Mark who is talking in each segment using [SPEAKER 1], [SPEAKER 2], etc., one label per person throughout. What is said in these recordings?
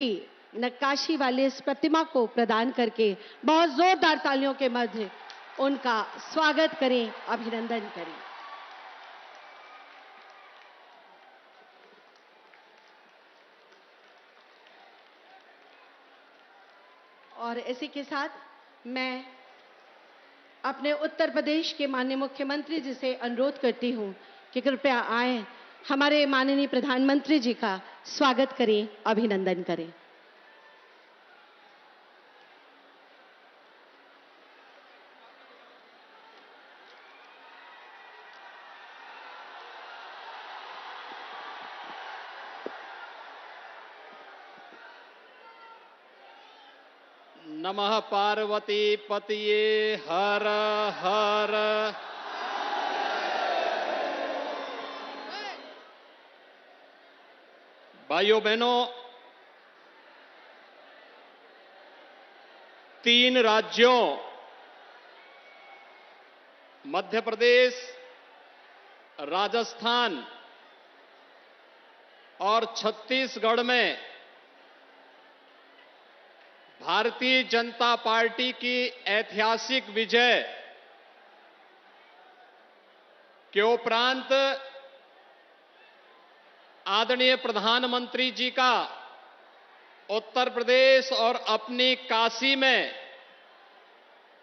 [SPEAKER 1] नक्काशी वाले इस प्रतिमा को प्रदान करके बहुत जोरदार तालियों के मध्य उनका स्वागत करें, अभिनंदन करें। और इसी के साथ मैं अपने उत्तर प्रदेश के माननीय मुख्यमंत्री जी से अनुरोध करती हूं कि कृपया आए, हमारे माननीय प्रधानमंत्री जी का स्वागत करें, अभिनंदन करें।
[SPEAKER 2] नमः पार्वती पतिये हर हर। भाइयों बहनों, 3 राज्यों मध्य प्रदेश, राजस्थान और छत्तीसगढ़ में भारतीय जनता पार्टी की ऐतिहासिक विजय के उपरांत आदरणीय प्रधानमंत्री जी का उत्तर प्रदेश और अपनी काशी में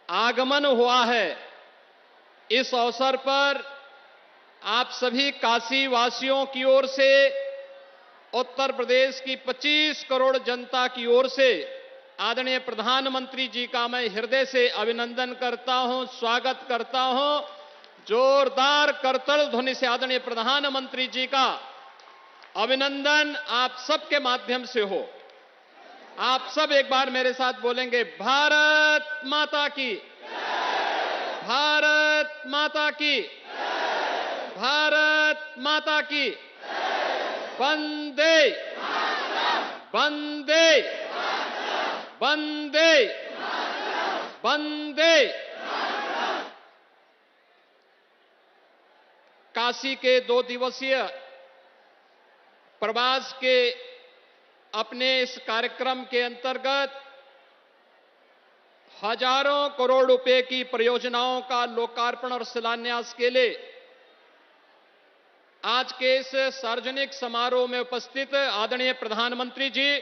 [SPEAKER 2] आगमन हुआ है। इस अवसर पर आप सभी काशी वासियों की ओर से, उत्तर प्रदेश की 25 करोड़ जनता की ओर से आदरणीय प्रधानमंत्री जी का मैं हृदय से अभिनंदन करता हूं, स्वागत करता हूं। जोरदार करताल ध्वनि से आदरणीय प्रधानमंत्री जी का अभिनंदन आप सबके माध्यम से हो। आप सब एक बार मेरे साथ बोलेंगे, भारत माता की, भारत माता की, भारत माता की, वंदे वंदे वंदे वंदे। काशी के 2 दिवसीय प्रवास के अपने इस कार्यक्रम के अंतर्गत हजारों करोड़ रुपए की परियोजनाओं का लोकार्पण और शिलान्यास के लिए आज के इस सार्वजनिक समारोह में उपस्थित आदरणीय प्रधानमंत्री जी,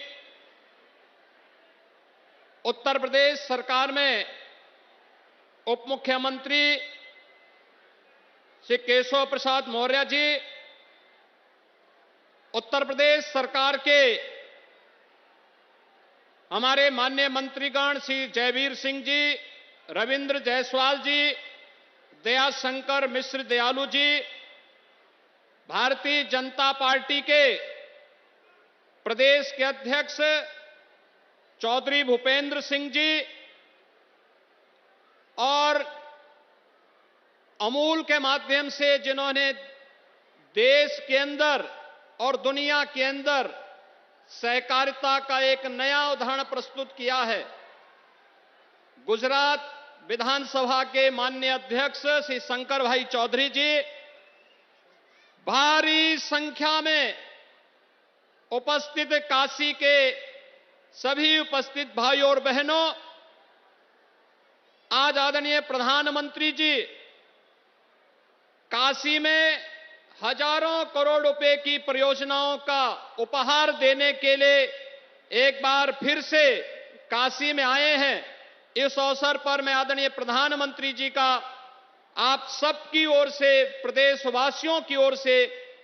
[SPEAKER 2] उत्तर प्रदेश सरकार में उप मुख्यमंत्री श्री केशव प्रसाद मौर्य जी, उत्तर प्रदेश सरकार के हमारे माननीय मंत्रीगण श्री जयवीर सिंह जी, रविंद्र जायसवाल जी, दयाशंकर मिश्र दयालु जी, भारतीय जनता पार्टी के प्रदेश के अध्यक्ष चौधरी भूपेंद्र सिंह जी और अमूल के माध्यम से जिन्होंने देश के अंदर और दुनिया के अंदर सहकारिता का एक नया उदाहरण प्रस्तुत किया है, गुजरात विधानसभा के माननीय अध्यक्ष श्री शंकर भाई चौधरी जी, भारी संख्या में उपस्थित काशी के सभी उपस्थित भाइयों और बहनों, आज आदरणीय प्रधानमंत्री जी काशी में हजारों करोड़ रुपए की परियोजनाओं का उपहार देने के लिए एक बार फिर से काशी में आए हैं। इस अवसर पर मैं आदरणीय प्रधानमंत्री जी का आप सबकी ओर से, प्रदेशवासियों की ओर से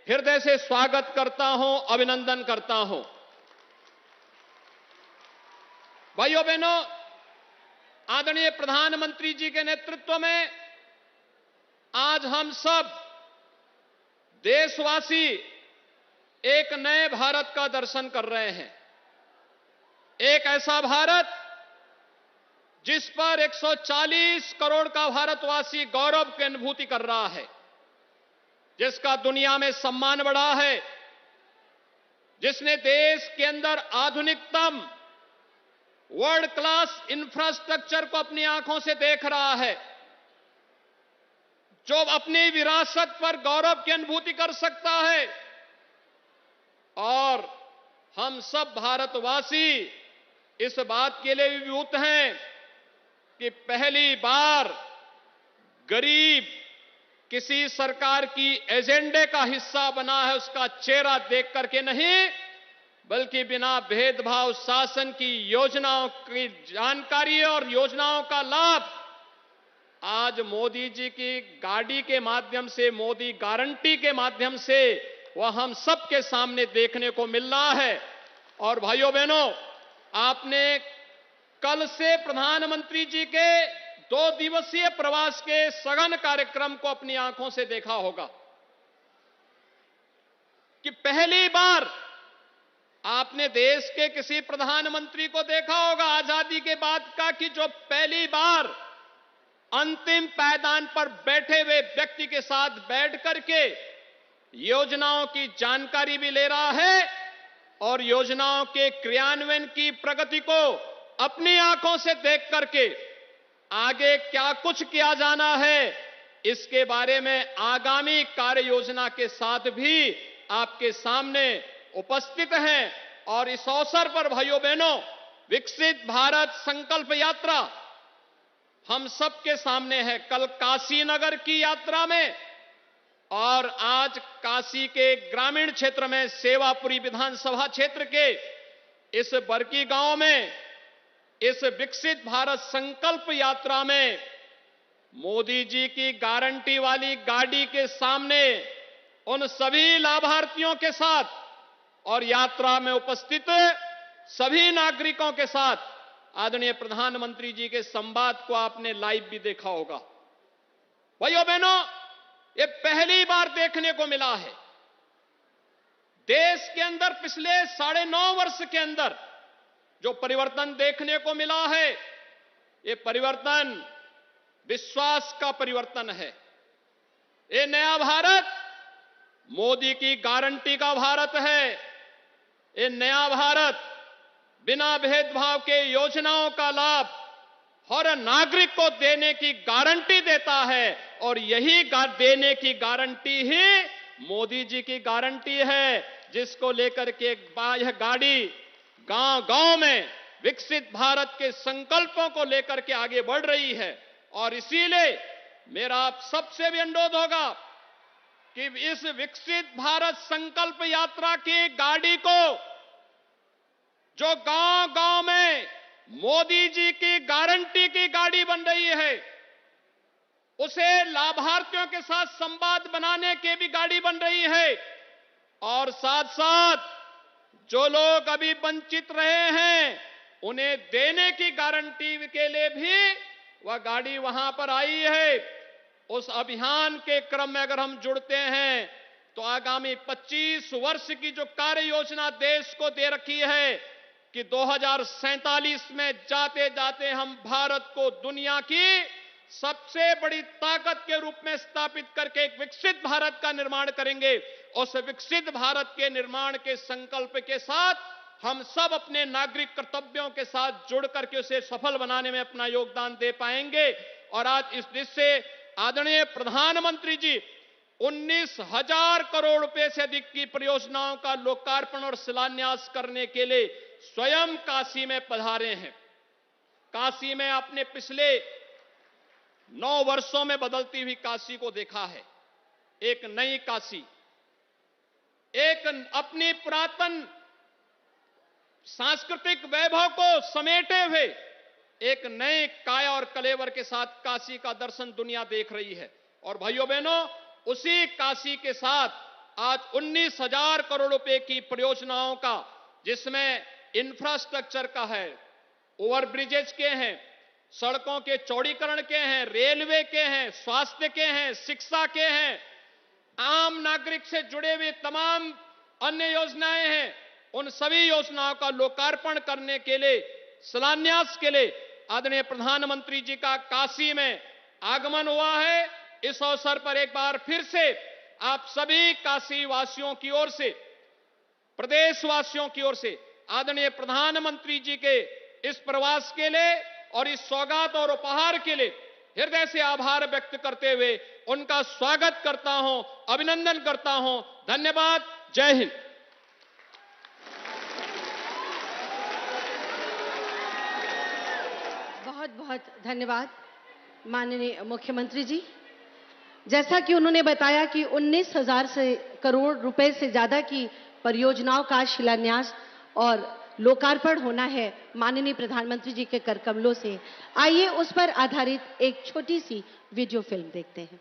[SPEAKER 2] हृदय से स्वागत करता हूं, अभिनंदन करता हूं। भाइयों बहनों, आदरणीय प्रधानमंत्री जी के नेतृत्व में आज हम सब देशवासी एक नए भारत का दर्शन कर रहे हैं। एक ऐसा भारत जिस पर 140 करोड़ का भारतवासी गौरव की अनुभूति कर रहा है, जिसका दुनिया में सम्मान बढ़ा है, जिसने देश के अंदर आधुनिकतम वर्ल्ड क्लास इंफ्रास्ट्रक्चर को अपनी आंखों से देख रहा है, जो अपनी विरासत पर गौरव की अनुभूति कर सकता है और हम सब भारतवासी इस बात के लिए विभूत हैं कि पहली बार गरीब किसी सरकार की एजेंडे का हिस्सा बना है, उसका चेहरा देख करके नहीं, बल्कि बिना भेदभाव शासन की योजनाओं की जानकारी और योजनाओं का लाभ आज मोदी जी की गाड़ी के माध्यम से, मोदी गारंटी के माध्यम से वह हम सबके सामने देखने को मिल रहा है। और भाइयों बहनों, आपने कल से प्रधानमंत्री जी के 2 दिवसीय प्रवास के सघन कार्यक्रम को अपनी आंखों से देखा होगा कि पहली बार आपने देश के किसी प्रधानमंत्री को देखा होगा आजादी के बाद का कि जो पहली बार अंतिम पायदान पर बैठे हुए व्यक्ति के साथ बैठ करके योजनाओं की जानकारी भी ले रहा है और योजनाओं के क्रियान्वयन की प्रगति को अपनी आंखों से देख करके आगे क्या कुछ किया जाना है, इसके बारे में आगामी कार्य योजना के साथ भी आपके सामने उपस्थित हैं। और इस अवसर पर भाइयों बहनों, विकसित भारत संकल्प यात्रा हम सबके सामने है। कल काशी नगर की यात्रा में और आज काशी के ग्रामीण क्षेत्र में सेवापुरी विधानसभा क्षेत्र के इस बरकी गांव में इस विकसित भारत संकल्प यात्रा में मोदी जी की गारंटी वाली गाड़ी के सामने उन सभी लाभार्थियों के साथ और यात्रा में उपस्थित सभी नागरिकों के साथ आदरणीय प्रधानमंत्री जी के संवाद को आपने लाइव भी देखा होगा। भाइयों बहनों, ये पहली बार देखने को मिला है देश के अंदर पिछले 9.5 वर्ष के अंदर जो परिवर्तन देखने को मिला है, ये परिवर्तन विश्वास का परिवर्तन है। ये नया भारत मोदी की गारंटी का भारत है। ये नया भारत बिना भेदभाव के योजनाओं का लाभ हर नागरिक को देने की गारंटी देता है और यही देने की गारंटी ही मोदी जी की गारंटी है, जिसको लेकर के यह गाड़ी गांव-गांव में विकसित भारत के संकल्पों को लेकर के आगे बढ़ रही है। और इसीलिए मेरा आप सबसे भी अनुरोध होगा कि इस विकसित भारत संकल्प यात्रा की गाड़ी को जो गांव-गांव में मोदी जी की गारंटी की गाड़ी बन रही है, उसे लाभार्थियों के साथ संवाद बनाने की भी गाड़ी बन रही है और साथ साथ जो लोग अभी वंचित रहे हैं उन्हें देने की गारंटी के लिए भी वह गाड़ी वहां पर आई है। उस अभियान के क्रम में अगर हम जुड़ते हैं तो आगामी 25 वर्ष की जो कार्य योजना देश को दे रखी है कि 2047 में जाते जाते हम भारत को दुनिया की सबसे बड़ी ताकत के रूप में स्थापित करके एक विकसित भारत का निर्माण करेंगे। उस विकसित भारत के निर्माण के संकल्प के साथ हम सब अपने नागरिक कर्तव्यों के साथ जुड़ करके उसे सफल बनाने में अपना योगदान दे पाएंगे। और आज इस देश से आदरणीय प्रधानमंत्री जी 19,000 करोड़ रुपए से अधिक की परियोजनाओं का लोकार्पण और शिलान्यास करने के लिए स्वयं काशी में पधारे हैं। काशी में आपने पिछले 9 वर्षों में बदलती हुई काशी को देखा है। एक नई काशी, एक अपनी पुरातन सांस्कृतिक वैभव को समेटे हुए एक नए काया और कलेवर के साथ काशी का दर्शन दुनिया देख रही है। और भाइयों बहनों, उसी काशी के साथ आज 19,000 करोड़ रुपए की परियोजनाओं का, जिसमें इंफ्रास्ट्रक्चर का है, ओवरब्रिजेज के हैं, सड़कों के चौड़ीकरण के हैं, रेलवे के हैं, स्वास्थ्य के हैं, शिक्षा के हैं, आम नागरिक से जुड़े हुए तमाम अन्य योजनाएं हैं, उन सभी योजनाओं का लोकार्पण करने के लिए, शिलान्यास के लिए आदरणीय प्रधानमंत्री जी का काशी में आगमन हुआ है। इस अवसर पर एक बार फिर से आप सभी काशी वासियों की ओर से, प्रदेशवासियों की ओर से आदरणीय प्रधानमंत्री जी के इस प्रवास के लिए और इस सौगात और उपहार के लिए हृदय से आभार व्यक्त करते हुए उनका स्वागत करता हूं, अभिनंदन करता हूं। धन्यवाद। जय हिंद।
[SPEAKER 1] बहुत धन्यवाद माननीय मुख्यमंत्री जी। जैसा कि उन्होंने बताया कि 19,000 करोड़ रुपए से ज्यादा की परियोजनाओं का शिलान्यास और लोकार्पण होना है माननीय प्रधानमंत्री जी के कर कमलों से। आइए उस पर आधारित एक छोटी सी वीडियो फिल्म देखते हैं।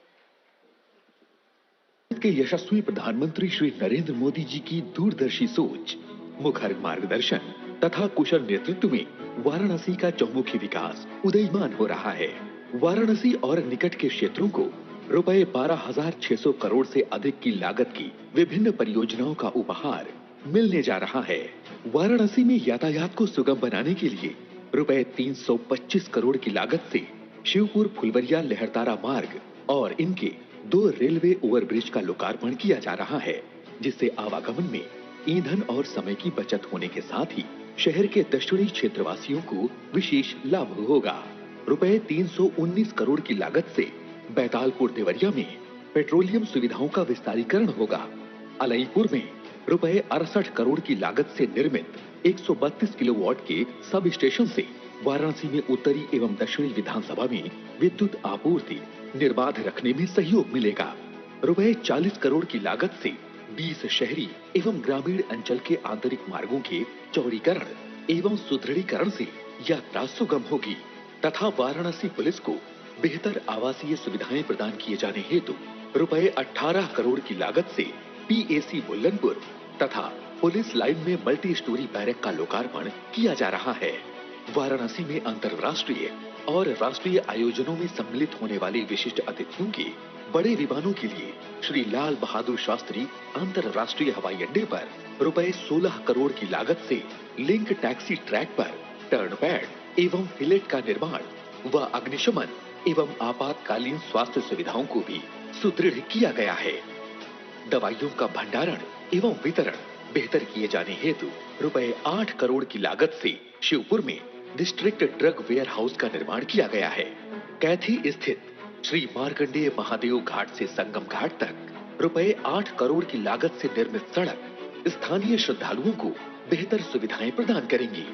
[SPEAKER 3] के यशस्वी प्रधानमंत्री श्री नरेंद्र मोदी जी की दूरदर्शी सोच, मुखर मार्गदर्शन तथा कुशल नेतृत्व में वाराणसी का चौमुखी विकास उदयमान हो रहा है। वाराणसी और निकट के क्षेत्रों को रुपए 12,600 करोड़ से अधिक की लागत की विभिन्न परियोजनाओं का उपहार मिलने जा रहा है। वाराणसी में यातायात को सुगम बनाने के लिए रुपए 325 करोड़ की लागत से शिवपुर फुलवरिया लहरतारा मार्ग और इनके 2 रेलवे ओवरब्रिज का लोकार्पण किया जा रहा है, जिससे आवागमन में ईंधन और समय की बचत होने के साथ ही शहर के दक्षिणी क्षेत्रवासियों को विशेष लाभ होगा। रुपए 319 करोड़ की लागत से बैतालपुर देवरिया में पेट्रोलियम सुविधाओं का विस्तारीकरण होगा। अलईपुर में रुपए 68 करोड़ की लागत से निर्मित 132 किलोवाट के सब स्टेशन से वाराणसी में उत्तरी एवं दक्षिणी विधानसभा में विद्युत आपूर्ति निर्बाध रखने में सहयोग मिलेगा। रुपए 40 करोड़ की लागत से 20 शहरी एवं ग्रामीण अंचल के आंतरिक मार्गों के चौड़ीकरण एवं सुदृढ़ीकरण से यात्रा सुगम होगी तथा वाराणसी पुलिस को बेहतर आवासीय सुविधाएं प्रदान किए जाने हेतु रुपए 18 करोड़ की लागत से पीएसी बुल्लनपुर तथा पुलिस लाइन में मल्टी स्टोरी बैरक का लोकार्पण किया जा रहा है। वाराणसी में अंतर्राष्ट्रीय और राष्ट्रीय आयोजनों में सम्मिलित होने वाले विशिष्ट अतिथियों के बड़े विमानों के लिए श्री लाल बहादुर शास्त्री अंतर्राष्ट्रीय हवाई अड्डे पर रुपए 16 करोड़ की लागत से लिंक टैक्सी ट्रैक पर टर्न पैड एवं फिलेट का निर्माण व अग्निशमन एवं आपातकालीन स्वास्थ्य सुविधाओं को भी सुदृढ़ किया गया है। दवाइयों का भंडारण एवं वितरण बेहतर किए जाने हेतु रुपए 8 करोड़ की लागत से शिवपुर में डिस्ट्रिक्ट ड्रग वेयर हाउस का निर्माण किया गया है। कैथी स्थित श्री मार्कंडेय महादेव घाट से संगम घाट तक रुपए 8 करोड़ की लागत से निर्मित सड़क स्थानीय श्रद्धालुओं को बेहतर सुविधाएं प्रदान करेंगी।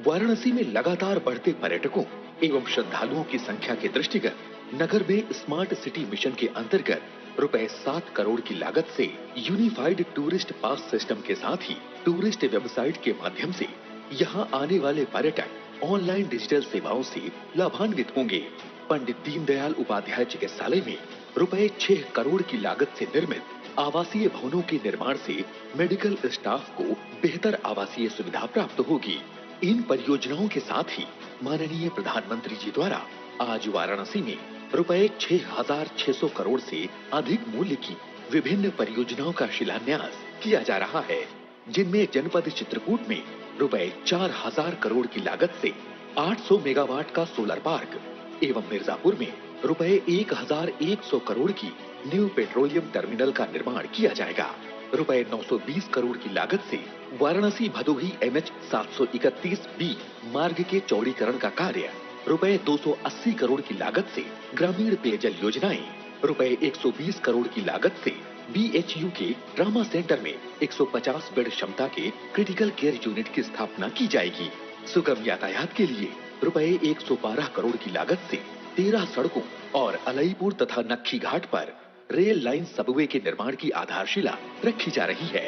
[SPEAKER 3] वाराणसी में लगातार बढ़ते पर्यटकों एवं श्रद्धालुओं की संख्या के दृष्टिगत नगर में स्मार्ट सिटी मिशन के अंतर्गत रुपए 7 करोड़ की लागत से यूनिफाइड टूरिस्ट पास सिस्टम के साथ ही टूरिस्ट वेबसाइट के माध्यम से यहां आने वाले पर्यटक ऑनलाइन डिजिटल सेवाओं से लाभान्वित होंगे। पंडित दीनदयाल उपाध्याय चिकित्सालय में रुपए 6 करोड़ की लागत से निर्मित आवासीय भवनों के निर्माण से मेडिकल स्टाफ को बेहतर आवासीय सुविधा प्राप्त होगी। इन परियोजनाओं के साथ ही माननीय प्रधानमंत्री जी द्वारा आज वाराणसी में रुपए 6,600 करोड़ से अधिक मूल्य की विभिन्न परियोजनाओं का शिलान्यास किया जा रहा है, जिनमें जनपद चित्रकूट में रुपए 4,000 करोड़ की लागत से 800 मेगावाट का सोलर पार्क एवं मिर्जापुर में रुपए 1,100 करोड़ की न्यू पेट्रोलियम टर्मिनल का निर्माण किया जाएगा। रुपए 920 करोड़ की लागत से वाराणसी भदोही NH 731B मार्ग के चौड़ीकरण का कार्य, रुपए 280 करोड़ की लागत से ग्रामीण पेयजल योजनाएं, रुपए 120 करोड़ की लागत से BHU के ट्रामा सेंटर में 150 बेड क्षमता के क्रिटिकल केयर यूनिट की स्थापना की जाएगी। सुगम यातायात के लिए रुपए 112 करोड़ की लागत से 13 सड़कों और अलईपुर तथा नक्खी घाट पर रेल लाइन सबवे के निर्माण की आधारशिला रखी जा रही है।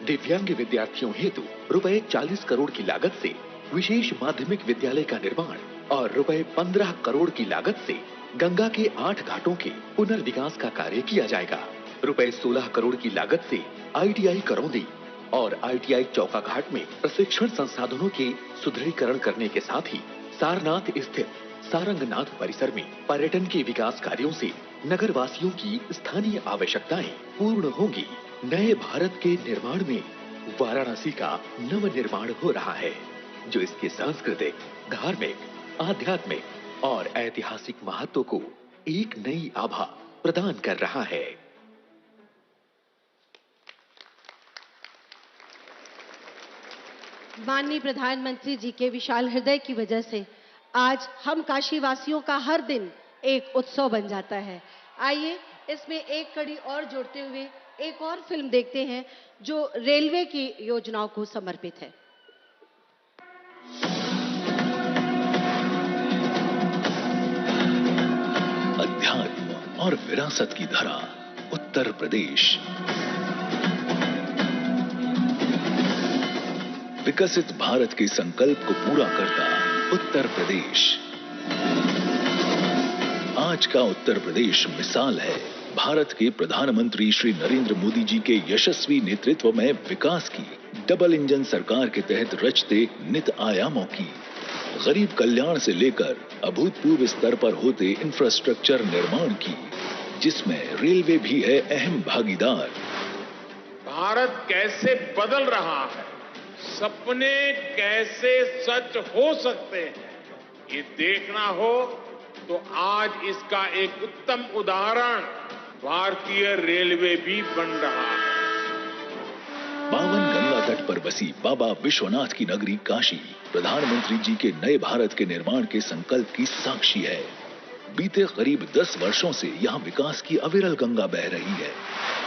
[SPEAKER 3] दिव्यांग विद्यार्थियों हेतु रुपए 40 करोड़ की लागत से विशेष माध्यमिक विद्यालय का निर्माण और रुपए 15 करोड़ की लागत से गंगा के 8 घाटों के पुनर्विकास का कार्य किया जाएगा। रुपए 16 करोड़ की लागत से ITI करौंदी और ITI चौका घाट में प्रशिक्षण संसाधनों के सुदृढ़ीकरण करने के साथ ही सारनाथ स्थित सारंगनाथ परिसर में पर्यटन के विकास कार्यों से नगर वासियों की स्थानीय आवश्यकताएं पूर्ण होंगी। नए भारत के निर्माण में वाराणसी का नव निर्माण हो रहा है, जो इसके सांस्कृतिक, धार्मिक, आध्यात्मिक और ऐतिहासिक महत्व को एक नई आभा प्रदान कर रहा है।
[SPEAKER 1] माननीय प्रधानमंत्री जी के विशाल हृदय की वजह से आज हम काशी वासियों का हर दिन एक उत्सव बन जाता है। आइए इसमें एक कड़ी और जोड़ते हुए एक और फिल्म देखते हैं जो रेलवे की योजनाओं को समर्पित है।
[SPEAKER 4] और विरासत की धरा उत्तर प्रदेश। विकसित भारत के संकल्प को पूरा करता उत्तर प्रदेश। आज का उत्तर प्रदेश मिसाल है भारत के प्रधानमंत्री श्री नरेंद्र मोदी जी के यशस्वी नेतृत्व में विकास की डबल इंजन सरकार के तहत रचते नित आयामों की। गरीब कल्याण से लेकर अभूतपूर्व स्तर पर होते इंफ्रास्ट्रक्चर निर्माण की, जिसमें रेलवे भी है अहम भागीदार।
[SPEAKER 5] भारत कैसे बदल रहा है, सपने कैसे सच हो सकते हैं, ये देखना हो तो आज इसका एक उत्तम उदाहरण भारतीय रेलवे भी बन रहा है।
[SPEAKER 4] पावन गंगा तट पर बसी बाबा विश्वनाथ की नगरी काशी प्रधानमंत्री जी के नए भारत के निर्माण के संकल्प की साक्षी है। बीते करीब 10 वर्षों से यहाँ विकास की अविरल गंगा बह रही है।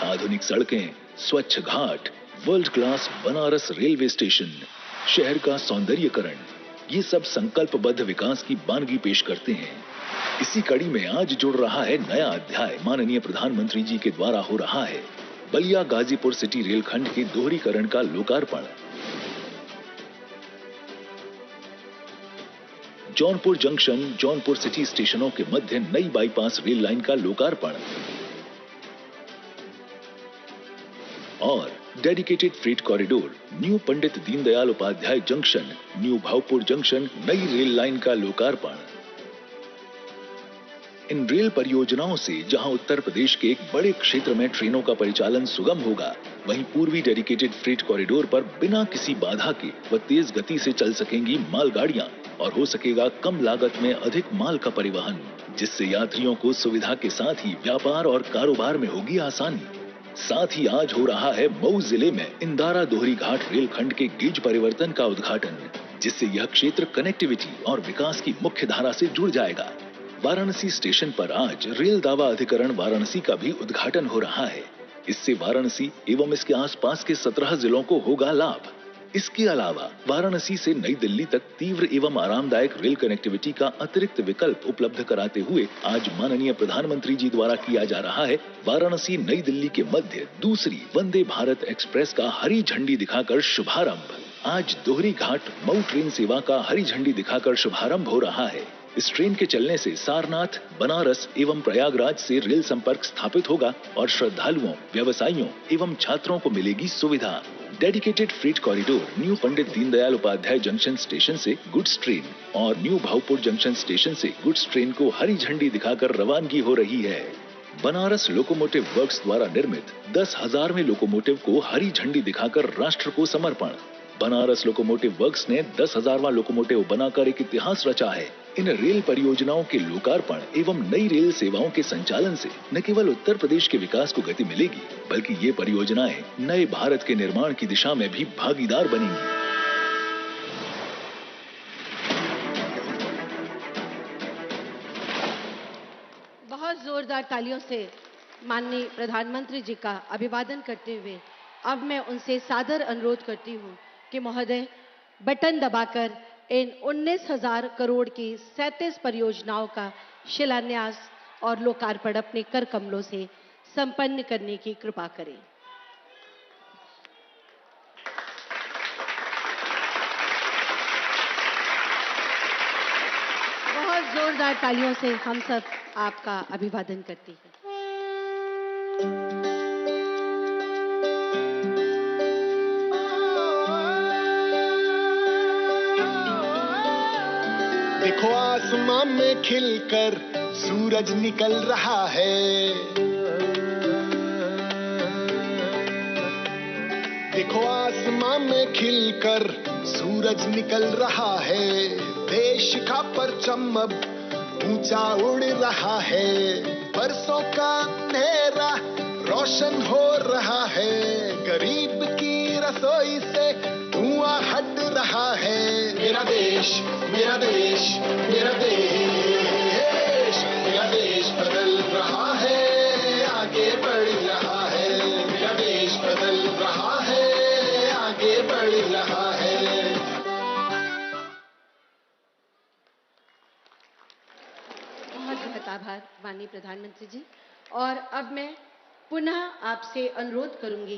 [SPEAKER 4] आधुनिक सड़कें, स्वच्छ घाट, world class Banaras railway station, शहर का सौंदर्यीकरण, ये सब संकल्पबद्ध विकास की बानगी पेश करते हैं। इसी कड़ी में आज जुड़ रहा है नया अध्याय। माननीय प्रधानमंत्री जी के द्वारा हो रहा है बलिया गाजीपुर सिटी रेलखंड के दोहरीकरण का लोकार्पण। जौनपुर जंक्शन, जौनपुर सिटी स्टेशनों के मध्य नई बाईपास रेल लाइन का लोकार्पण और dedicated freight corridor new Pandit Deendayal Upadhyaya junction, new Bhaupur junction नई रेल लाइन का लोकार्पण। इन रेल परियोजनाओं से जहां उत्तर प्रदेश के एक बड़े क्षेत्र में ट्रेनों का परिचालन सुगम होगा, वहीं पूर्वी डेडिकेटेड फ्रेट कॉरिडोर पर बिना किसी बाधा के व तेज गति से चल सकेंगी मालगाड़ियां और हो सकेगा कम लागत में अधिक माल का परिवहन, जिससे यात्रियों को सुविधा के साथ ही व्यापार और कारोबार में होगी आसानी। साथ ही आज हो रहा है मऊ जिले में इंदारा दोहरी घाट रेलखंड के गेज परिवर्तन का उद्घाटन, जिससे यह क्षेत्र कनेक्टिविटी और विकास की मुख्य धारा से जुड़ जाएगा। वाराणसी स्टेशन पर आज रेल दावा अधिकरण वाराणसी का भी उद्घाटन हो रहा है। इससे वाराणसी एवं इसके आसपास के 17 जिलों को होगा लाभ। इसके अलावा वाराणसी से नई दिल्ली तक तीव्र एवं आरामदायक रेल कनेक्टिविटी का अतिरिक्त विकल्प उपलब्ध कराते हुए आज माननीय प्रधानमंत्री जी द्वारा किया जा रहा है वाराणसी नई दिल्ली के मध्य दूसरी वंदे भारत एक्सप्रेस का हरी झंडी दिखाकर शुभारंभ। आज दोहरी घाट मऊ ट्रेन सेवा का हरी झंडी दिखाकर शुभारंभ हो रहा है। इस ट्रेन के चलने से सारनाथ, बनारस एवं प्रयागराज से रेल संपर्क स्थापित होगा और श्रद्धालुओं, व्यवसायियों एवं छात्रों को मिलेगी सुविधा। Dedicated freight corridor new Pandit Deendayal Upadhyaya junction station से गुड्स ट्रेन और न्यू भावपुर जंक्शन स्टेशन से गुड्स ट्रेन को हरी झंडी दिखाकर रवानगी हो रही है। बनारस लोकोमोटिव वर्क्स द्वारा निर्मित 10,000वें लोकोमोटिव को हरी झंडी दिखाकर राष्ट्र को समर्पण। बनारस लोकोमोटिव वर्क्स ने 10,000वां लोकोमोटिव बनाकर एक इतिहास रचा है। इन रेल परियोजनाओं के लोकार्पण एवं नई रेल सेवाओं के संचालन से न केवल उत्तर प्रदेश के विकास को गति मिलेगी, बल्कि ये परियोजनाएं नए भारत के निर्माण की दिशा में भी भागीदार बनेंगी।
[SPEAKER 1] बहुत जोरदार तालियों से माननीय प्रधानमंत्री जी का अभिवादन करते हुए अब मैं उनसे सादर अनुरोध करती हूँ कि महोदय बटन दबाकर इन 19,000 करोड़ की 37 परियोजनाओं का शिलान्यास और लोकार्पण अपने कर कमलों से संपन्न करने की कृपा करें। बहुत जोरदार तालियों से हम सब आपका अभिवादन करते हैं।
[SPEAKER 6] देखो आसमां में खिलकर सूरज निकल रहा है। देखो आसमां में खिलकर सूरज निकल रहा है। देश का परचम अब ऊंचा उड़ रहा है। बरसों का अंधेरा रोशन हो रहा है। गरीब की रसोई से धुआं हट रहा है। मेरा देश, मेरा देश, मेरा देश, मेरा देश बदल रहा है, आगे बढ़ रहा है। मेरा देश बदल रहा है, आगे बढ़ रहा है।
[SPEAKER 1] बहुत बहुत आभार माननीय प्रधानमंत्री जी। और अब मैं पुनः आपसे अनुरोध करूंगी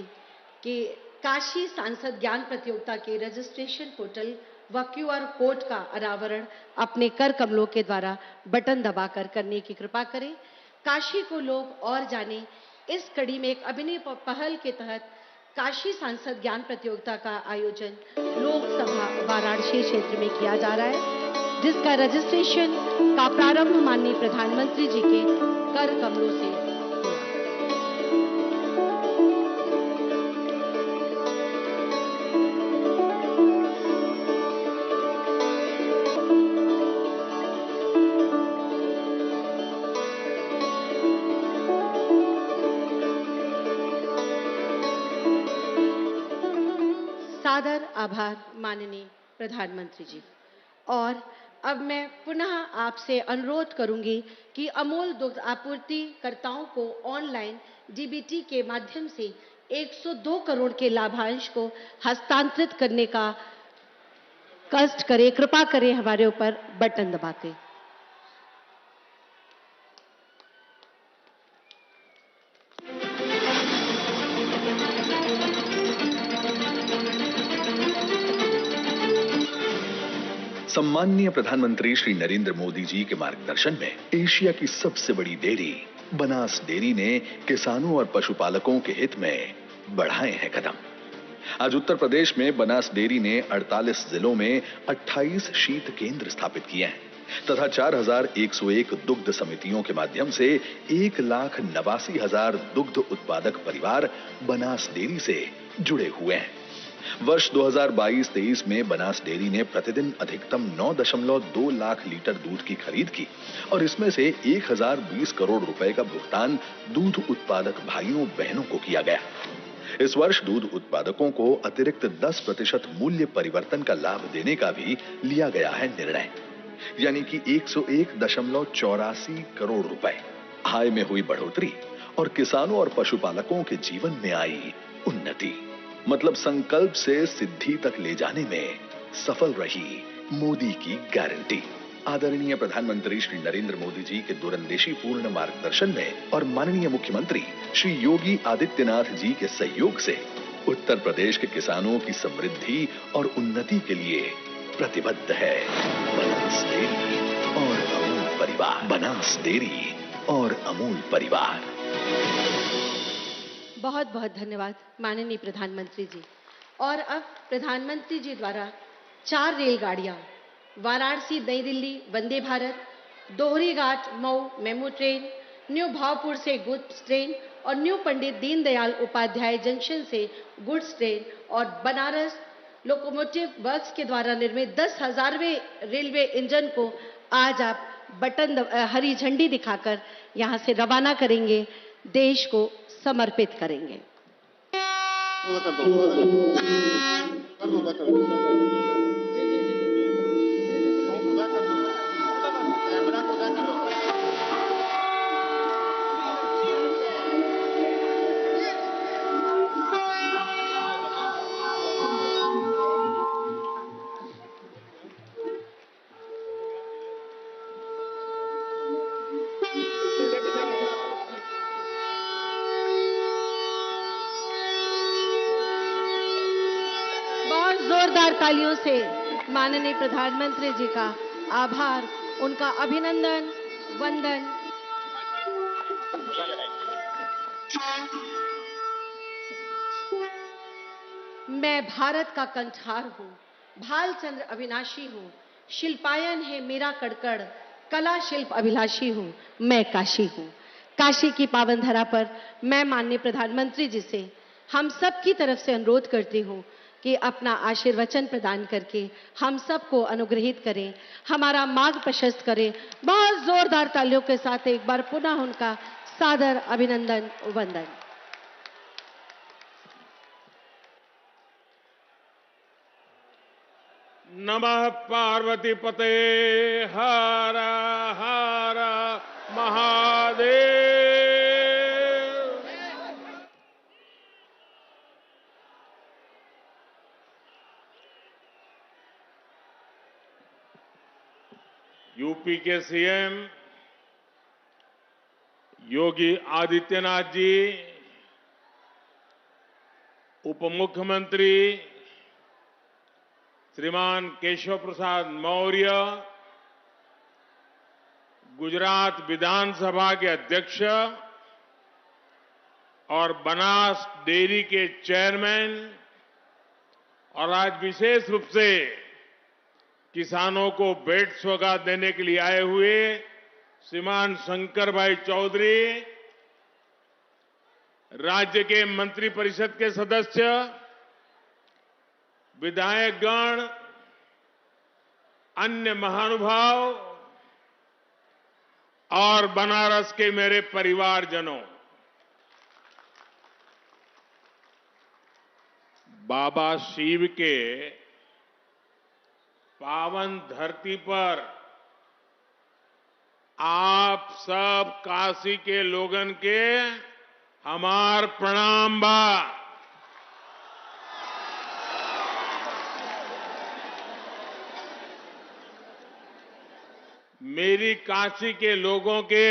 [SPEAKER 1] कि काशी सांसद ज्ञान प्रतियोगिता के रजिस्ट्रेशन पोर्टल व QR कोड का अनावरण अपने कर कमलों के द्वारा बटन दबाकर करने की कृपा करें। काशी को लोग और जानें, इस कड़ी में एक अभिनव पहल के तहत काशी सांसद ज्ञान प्रतियोगिता का आयोजन लोकसभा वाराणसी क्षेत्र में किया जा रहा है, जिसका रजिस्ट्रेशन का प्रारंभ माननीय प्रधानमंत्री जी के कर कमलों से हुआ। सादर आभार माननीय प्रधानमंत्री जी। और अब मैं पुनः आपसे अनुरोध करूंगी कि अमूल दुग्ध आपूर्तिकर्ताओं को ऑनलाइन डीबीटी के माध्यम से 102 करोड़ के लाभांश को हस्तांतरित करने का कष्ट करें, कृपा करें हमारे ऊपर बटन दबाते।
[SPEAKER 4] सम्माननीय प्रधानमंत्री श्री नरेंद्र मोदी जी के मार्गदर्शन में एशिया की सबसे बड़ी डेयरी बनास डेयरी ने किसानों और पशुपालकों के हित में बढ़ाए हैं कदम। आज उत्तर प्रदेश में बनास डेयरी ने 48 जिलों में 28 शीत केंद्र स्थापित किए हैं तथा 4101 दुग्ध समितियों के माध्यम से 1,89,000 दुग्ध उत्पादक परिवार बनास डेयरी से जुड़े हुए हैं। वर्ष 2022-23 में बनास डेयरी ने प्रतिदिन अधिकतम 9.2 लाख लीटर दूध की खरीद की और इसमें से 1020 करोड़ रुपए का भुगतान दूध उत्पादक भाइयों बहनों को किया गया। इस वर्ष दूध उत्पादकों को अतिरिक्त 10% मूल्य परिवर्तन का लाभ देने का भी लिया गया है निर्णय, यानी कि 101.84 करोड़ रुपए। आय में हुई बढ़ोतरी और किसानों और पशुपालकों के जीवन में आई उन्नति, मतलब संकल्प से सिद्धि तक ले जाने में सफल रही मोदी की गारंटी। आदरणीय प्रधानमंत्री श्री नरेंद्र मोदी जी के दूरंदेशी पूर्ण मार्गदर्शन में और माननीय मुख्यमंत्री श्री योगी आदित्यनाथ जी के सहयोग से उत्तर प्रदेश के किसानों की समृद्धि और उन्नति के लिए प्रतिबद्ध है बनास डेयरी और अमूल परिवार। बनास डेयरी और अमूल परिवार।
[SPEAKER 1] बहुत बहुत धन्यवाद माननीय प्रधानमंत्री जी। और अब प्रधानमंत्री जी द्वारा 4 रेलगाड़ियां वाराणसी नई Delhi Vande Bharat, Dohri Ghat Mau MEMU train, new Bhaupur से गुड्स ट्रेन और न्यू पंडित दीनदयाल उपाध्याय जंक्शन से गुड्स ट्रेन और बनारस लोकोमोटिव वर्क्स के द्वारा निर्मित 10,000वें रेलवे इंजन को आज आप हरी झंडी दिखाकर यहां से रवाना करेंगे, देश को समर्पित करेंगे। जोरदार तालियों से माननीय प्रधानमंत्री जी का आभार, उनका अभिनंदन, वंदन। मैं भारत का कंठार हूं, भालचंद्र अविनाशी हूं, शिल्पायन है मेरा कड़कड़, कला शिल्प अभिलाषी हूं, मैं काशी हूं। काशी की पावन धरा पर मैं माननीय प्रधानमंत्री जी से हम सब की तरफ से अनुरोध करती हूं कि अपना आशीर्वचन प्रदान करके हम सबको अनुग्रहित करें, हमारा मार्ग प्रशस्त करें। बहुत जोरदार तालियों के साथ एक बार पुनः उनका सादर अभिनंदन, वंदन।
[SPEAKER 5] नमः पार्वती पते हर हर महादेव। यूपी के सीएम योगी आदित्यनाथ जी, उप मुख्यमंत्री श्रीमान केशव प्रसाद मौर्य, गुजरात विधानसभा के अध्यक्ष और बनास डेयरी के चेयरमैन, और आज विशेष रूप से किसानों को भेंट सौगात देने के लिए आए हुए श्रीमान शंकर भाई चौधरी, राज्य के मंत्रिपरिषद के सदस्य, विधायकगण, अन्य महानुभाव और बनारस के मेरे परिवारजनों, बाबा शिव के पावन धरती पर आप सब काशी के लोगन के हमार प्रणाम बा। मेरी काशी के लोगों के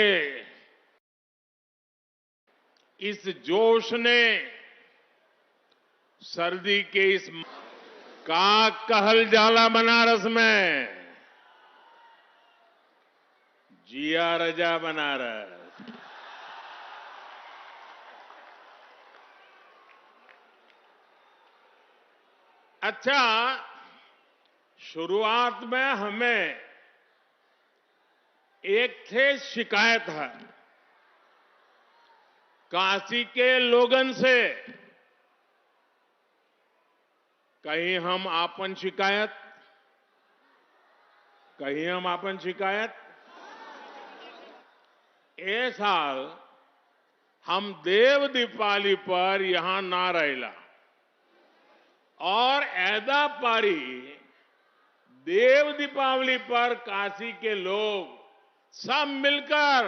[SPEAKER 5] इस जोश ने सर्दी के इस का कहल जाला बनारस में, जिया रजा बनारस। अच्छा, शुरुआत में हमें एक थे शिकायत है काशी के लोगन से, कहीं हम आपन शिकायत ए साल हम देव दीपावली पर यहां ना रहेला और ऐदा पारी देव दीपावली पर काशी के लोग सब मिलकर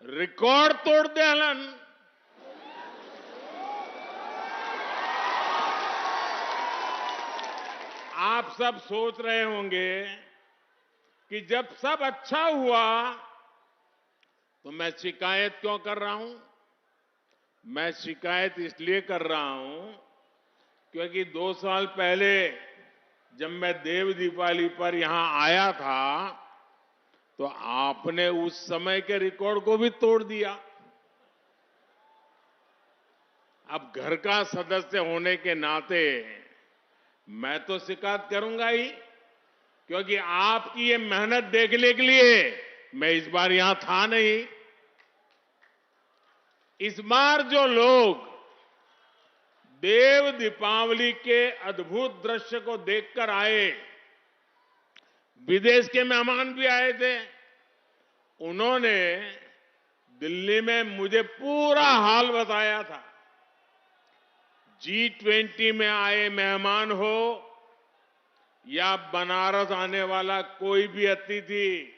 [SPEAKER 5] रिकॉर्ड तोड़ देलन। आप सब सोच रहे होंगे कि जब सब अच्छा हुआ तो मैं शिकायत क्यों कर रहा हूं। मैं शिकायत इसलिए कर रहा हूं क्योंकि 2 साल पहले जब मैं देव दीपावली पर यहां आया था तो आपने उस समय के रिकॉर्ड को भी तोड़ दिया। अब घर का सदस्य होने के नाते मैं तो शिकायत करूंगा ही, क्योंकि आपकी ये मेहनत देखने के लिए मैं इस बार यहां था नहीं। इस बार जो लोग देव दीपावली के अद्भुत दृश्य को देखकर आए, विदेश के मेहमान भी आए थे, उन्होंने दिल्ली में मुझे पूरा हाल बताया था। G20 में आए मेहमान हो या बनारस आने वाला कोई भी अतिथि,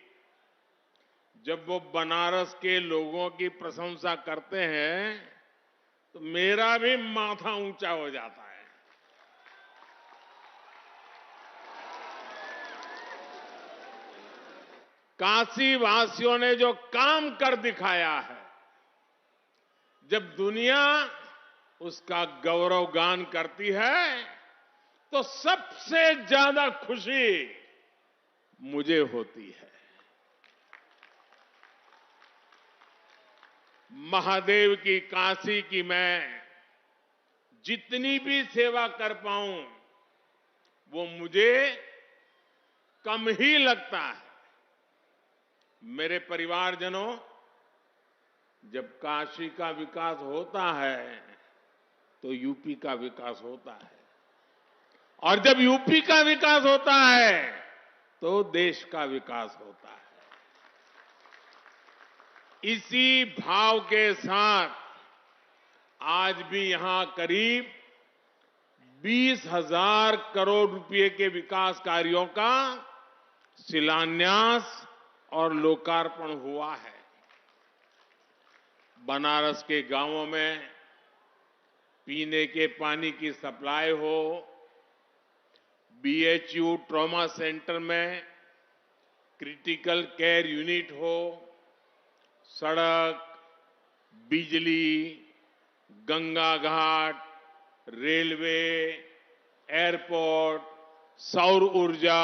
[SPEAKER 5] जब वो बनारस के लोगों की प्रशंसा करते हैं तो मेरा भी माथा ऊंचा हो जाता है। काशी वासियों ने जो काम कर दिखाया है, जब दुनिया उसका गौरवगान करती है तो सबसे ज्यादा खुशी मुझे होती है। महादेव की काशी की मैं जितनी भी सेवा कर पाऊं वो मुझे कम ही लगता है। मेरे परिवारजनों, जब काशी का विकास होता है तो यूपी का विकास होता है, और जब यूपी का विकास होता है तो देश का विकास होता है। इसी भाव के साथ आज भी यहां करीब 20,000 करोड़ रुपए के विकास कार्यों का शिलान्यास और लोकार्पण हुआ है। बनारस के गांवों में पीने के पानी की सप्लाई हो, BHU ट्रॉमा सेंटर में क्रिटिकल केयर यूनिट हो, सड़क, बिजली, गंगा घाट, रेलवे, एयरपोर्ट, सौर ऊर्जा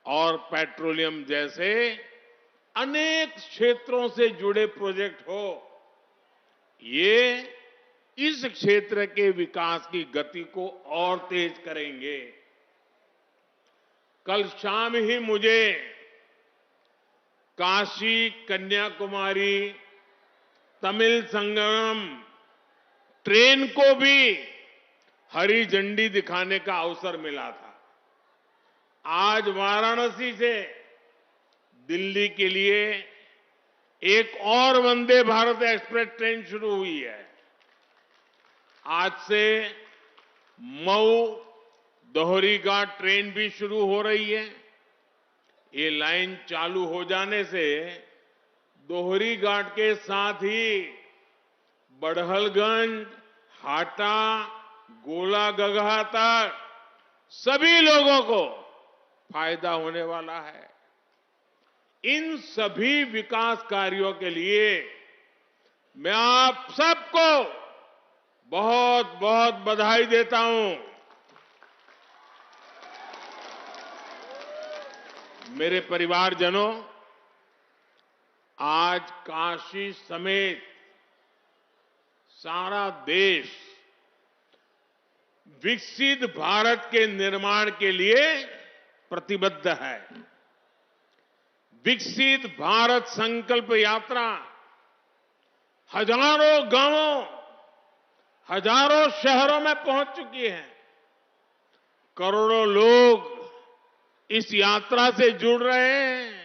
[SPEAKER 5] और पेट्रोलियम जैसे अनेक क्षेत्रों से जुड़े प्रोजेक्ट हो, ये इस क्षेत्र के विकास की गति को और तेज करेंगे। कल शाम ही मुझे काशी कन्याकुमारी तमिल संगम ट्रेन को भी हरी झंडी दिखाने का अवसर मिला था। आज वाराणसी से दिल्ली के लिए एक और वंदे भारत एक्सप्रेस ट्रेन शुरू हुई है। आज से मऊ दोहरीघाट ट्रेन भी शुरू हो रही है। ये लाइन चालू हो जाने से दोहरीघाट के साथ ही बड़हलगंज, हाटा, गोलागगहा तक सभी लोगों को फायदा होने वाला है। इन सभी विकास कार्यों के लिए मैं आप सबको बहुत बहुत बधाई देता हूं। मेरे परिवारजनों, आज काशी समेत सारा देश विकसित भारत के निर्माण के लिए प्रतिबद्ध है। विकसित भारत संकल्प यात्रा हजारों गांवों, हजारों शहरों में पहुंच चुकी है। करोड़ों लोग इस यात्रा से जुड़ रहे हैं।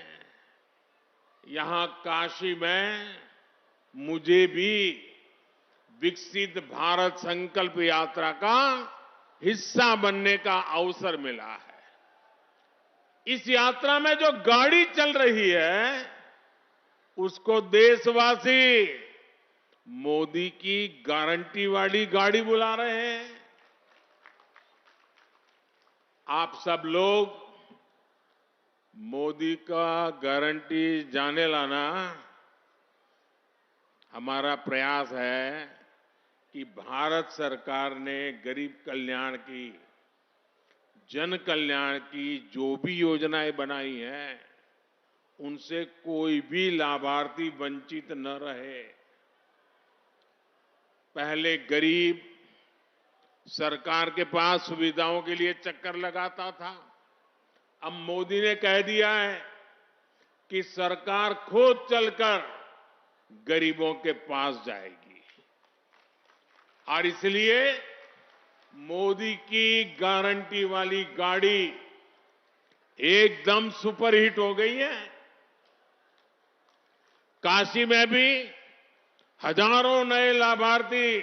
[SPEAKER 5] यहां काशी में मुझे भी विकसित भारत संकल्प यात्रा का हिस्सा बनने का अवसर मिला है। इस यात्रा में जो गाड़ी चल रही है, उसको देशवासी मोदी की गारंटी वाली गाड़ी बुला रहे हैं। आप सब लोग मोदी का गारंटी जाने लाना हमारा प्रयास है कि भारत सरकार ने गरीब कल्याण की, जन कल्याण की जो भी योजनाएं बनाई हैं, उनसे कोई भी लाभार्थी वंचित न रहे। पहले गरीब सरकार के पास सुविधाओं के लिए चक्कर लगाता था। अब मोदी ने कह दिया है कि सरकार खुद चलकर गरीबों के पास जाएगी। और इसलिए मोदी की गारंटी वाली गाड़ी एकदम सुपरहिट हो गई है। काशी में भी हजारों नए लाभार्थी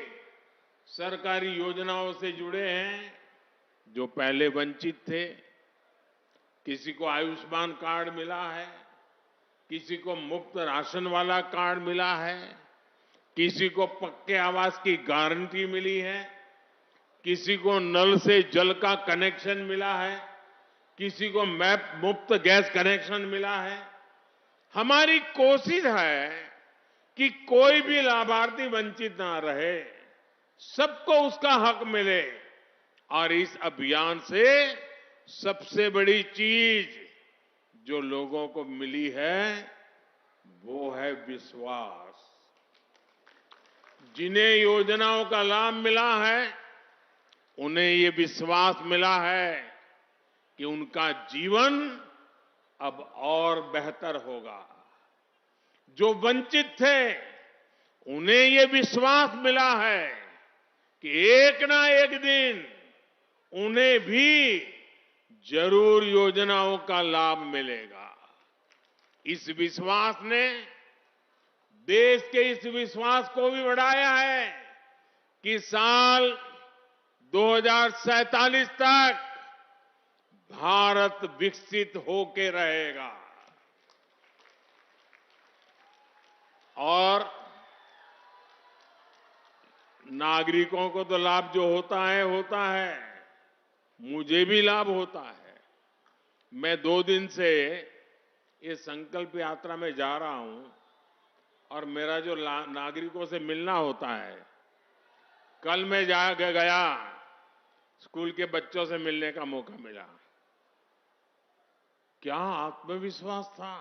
[SPEAKER 5] सरकारी योजनाओं से जुड़े हैं, जो पहले वंचित थे। किसी को आयुष्मान कार्ड मिला है, किसी को मुफ्त राशन वाला कार्ड मिला है, किसी को पक्के आवास की गारंटी मिली है, किसी को नल से जल का कनेक्शन मिला है, किसी को मुफ्त गैस कनेक्शन मिला है। हमारी कोशिश है कि कोई भी लाभार्थी वंचित ना रहे, सबको उसका हक मिले। और इस अभियान से सबसे बड़ी चीज जो लोगों को मिली है, वो है विश्वास। जिन्हें योजनाओं का लाभ मिला है, उन्हें ये विश्वास मिला है कि उनका जीवन अब और बेहतर होगा। जो वंचित थे, उन्हें ये विश्वास मिला है कि एक ना एक दिन उन्हें भी जरूर योजनाओं का लाभ मिलेगा। इस विश्वास ने देश के इस विश्वास को भी बढ़ाया है कि साल 2047 तक भारत विकसित होके रहेगा। और नागरिकों को तो लाभ जो होता है, मुझे भी लाभ होता है। मैं 2 दिन से ये संकल्प यात्रा में जा रहा हूं और मेरा जो नागरिकों से मिलना होता है, कल मैं गया स्कूल के बच्चों से मिलने का मौका मिला। क्या आत्मविश्वास था,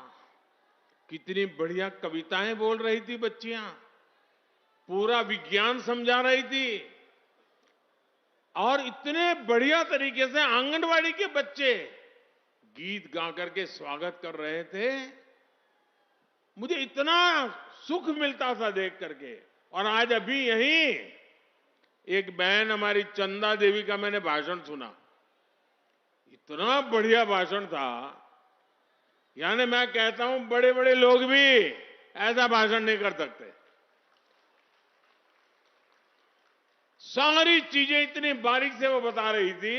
[SPEAKER 5] कितनी बढ़िया कविताएं बोल रही थी बच्चियां, पूरा विज्ञान समझा रही थी और इतने बढ़िया तरीके से आंगनवाड़ी के बच्चे गीत गा करके स्वागत कर रहे थे। मुझे इतना सुख मिलता था देख करके। और आज अभी यहीं एक बहन हमारी चंदा देवी का मैंने भाषण सुना, इतना बढ़िया भाषण था। यानी मैं कहता हूं बड़े बड़े लोग भी ऐसा भाषण नहीं कर सकते। सारी चीजें इतनी बारीक से वो बता रही थी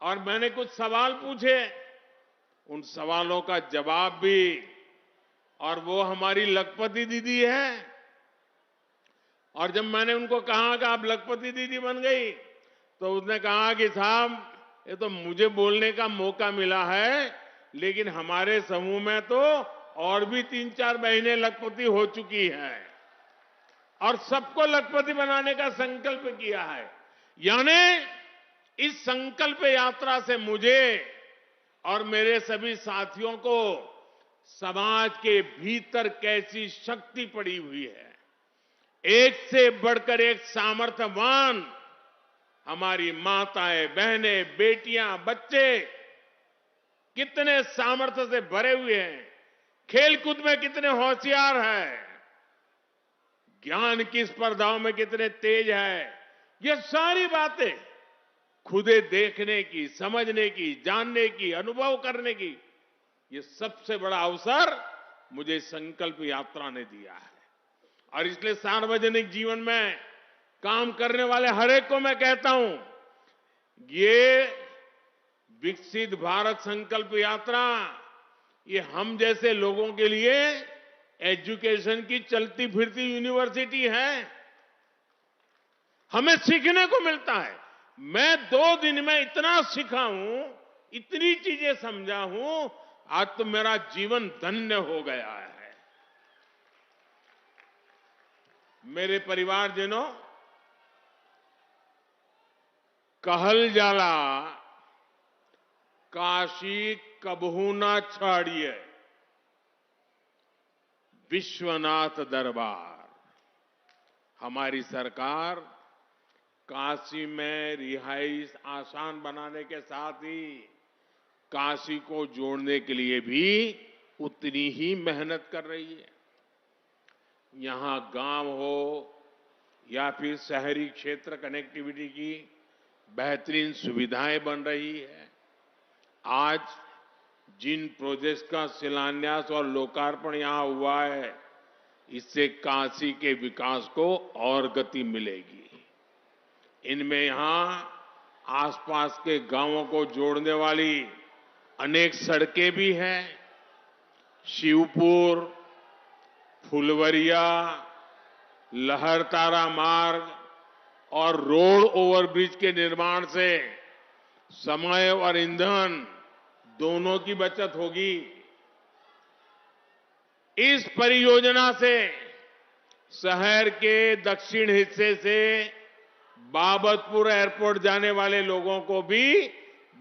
[SPEAKER 5] और मैंने कुछ सवाल पूछे, उन सवालों का जवाब भी। और वो हमारी लखपति दीदी है। और जब मैंने उनको कहा कि आप लखपति दीदी बन गई, तो उसने कहा कि साहब ये तो मुझे बोलने का मौका मिला है, लेकिन हमारे समूह में तो और भी 3-4 बहनें लखपति हो चुकी हैं और सबको लखपति बनाने का संकल्प किया है। यानी इस संकल्प यात्रा से मुझे और मेरे सभी साथियों को समाज के भीतर कैसी शक्ति पड़ी हुई है, एक से बढ़कर एक सामर्थ्यवान हमारी माताएं, बहनें, बेटियां, बच्चे कितने सामर्थ्य से भरे हुए हैं, खेलकूद में कितने होशियार हैं, ज्ञान की स्पर्धाओं में कितने तेज है। ये सारी बातें खुदे देखने की, समझने की, जानने की, अनुभव करने की, ये सबसे बड़ा अवसर मुझे संकल्प यात्रा ने दिया है। और इसलिए सार्वजनिक जीवन में काम करने वाले हर एक को मैं कहता हूं, ये विकसित भारत संकल्प यात्रा ये हम जैसे लोगों के लिए एजुकेशन की चलती फिरती यूनिवर्सिटी है। हमें सीखने को मिलता है। मैं 2 दिन में इतना सीखा हूं, इतनी चीजें समझा हूं, आज तो मेरा जीवन धन्य हो गया है। मेरे परिवारजनों, कहल जाला काशी कबहू ना छाड़िए, विश्वनाथ दरबार। हमारी सरकार काशी में रिहाइश आसान बनाने के साथ ही काशी को जोड़ने के लिए भी उतनी ही मेहनत कर रही है। यहां गांव हो या फिर शहरी क्षेत्र, कनेक्टिविटी की बेहतरीन सुविधाएं बन रही है। आज जिन प्रोजेक्ट का शिलान्यास और लोकार्पण यहां हुआ है, इससे काशी के विकास को और गति मिलेगी। इनमें यहां आसपास के गांवों को जोड़ने वाली अनेक सड़कें भी हैं। शिवपुर, फुलवरिया, लहरतारा मार्ग और रोड ओवरब्रिज के निर्माण से समय और ईंधन दोनों की बचत होगी। इस परियोजना से शहर के दक्षिण हिस्से से बाबतपुर एयरपोर्ट जाने वाले लोगों को भी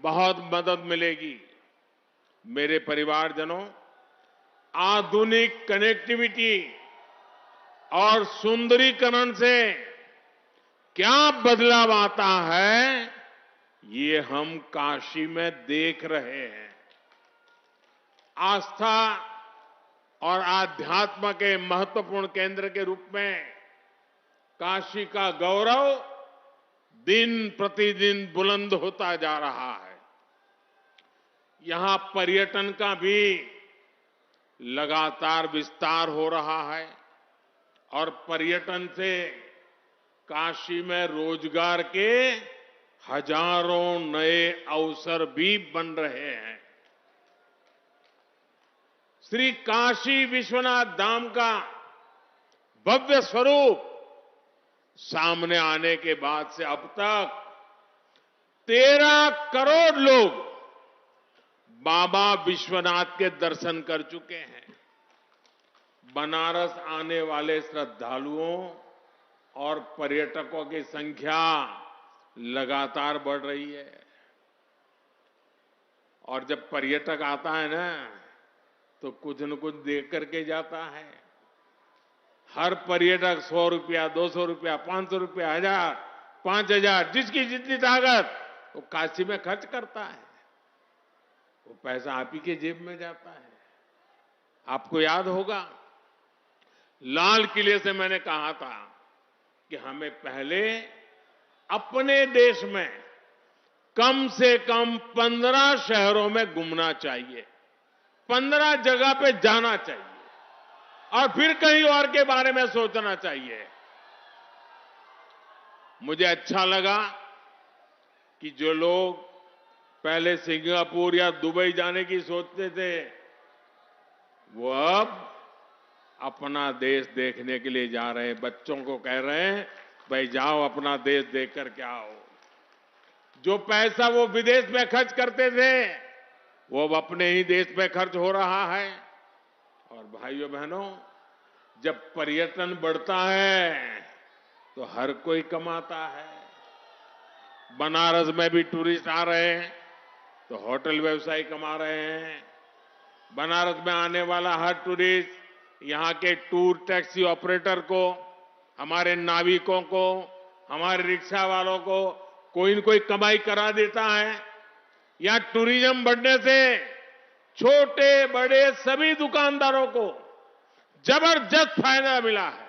[SPEAKER 5] बहुत मदद मिलेगी। मेरे परिवारजनों, आधुनिक कनेक्टिविटी और सुंदरीकरण से क्या बदलाव आता है, ये हम काशी में देख रहे हैं। आस्था और आध्यात्म के महत्वपूर्ण केंद्र के रूप में काशी का गौरव दिन प्रतिदिन बुलंद होता जा रहा है। यहां पर्यटन का भी लगातार विस्तार हो रहा है और पर्यटन से काशी में रोजगार के हजारों नए अवसर भी बन रहे हैं। श्री काशी विश्वनाथ धाम का भव्य स्वरूप सामने आने के बाद से अब तक 13 करोड़ लोग बाबा विश्वनाथ के दर्शन कर चुके हैं। बनारस आने वाले श्रद्धालुओं और पर्यटकों की संख्या लगातार बढ़ रही है। और जब पर्यटक आता है ना, तो कुछ न कुछ देख करके जाता है। हर पर्यटक 100 रुपया, 200 रुपया, 500 रुपया, 1000, 5000, जिसकी जितनी ताकत वो काशी में खर्च करता है। वो पैसा आप ही के जेब में जाता है। आपको याद होगा, लाल किले से मैंने कहा था कि हमें पहले अपने देश में कम से कम 15 शहरों में घूमना चाहिए, 15 जगह पे जाना चाहिए और फिर कहीं और के बारे में सोचना चाहिए। मुझे अच्छा लगा कि जो लोग पहले सिंगापुर या दुबई जाने की सोचते थे, वो अब अपना देश देखने के लिए जा रहे हैं। बच्चों को कह रहे हैं, भाई जाओ अपना देश देख कर के आओ। जो पैसा वो विदेश में खर्च करते थे, वो अब अपने ही देश में खर्च हो रहा है। और भाइयों बहनों, जब पर्यटन बढ़ता है तो हर कोई कमाता है। बनारस में भी टूरिस्ट आ रहे हैं तो होटल व्यवसायी कमा रहे हैं। बनारस में आने वाला हर टूरिस्ट यहां के टूर टैक्सी ऑपरेटर को, हमारे नाविकों को, हमारे रिक्शा वालों को कोई न कोई कमाई करा देता है। यहां टूरिज्म बढ़ने से छोटे बड़े सभी दुकानदारों को जबरदस्त फायदा मिला है।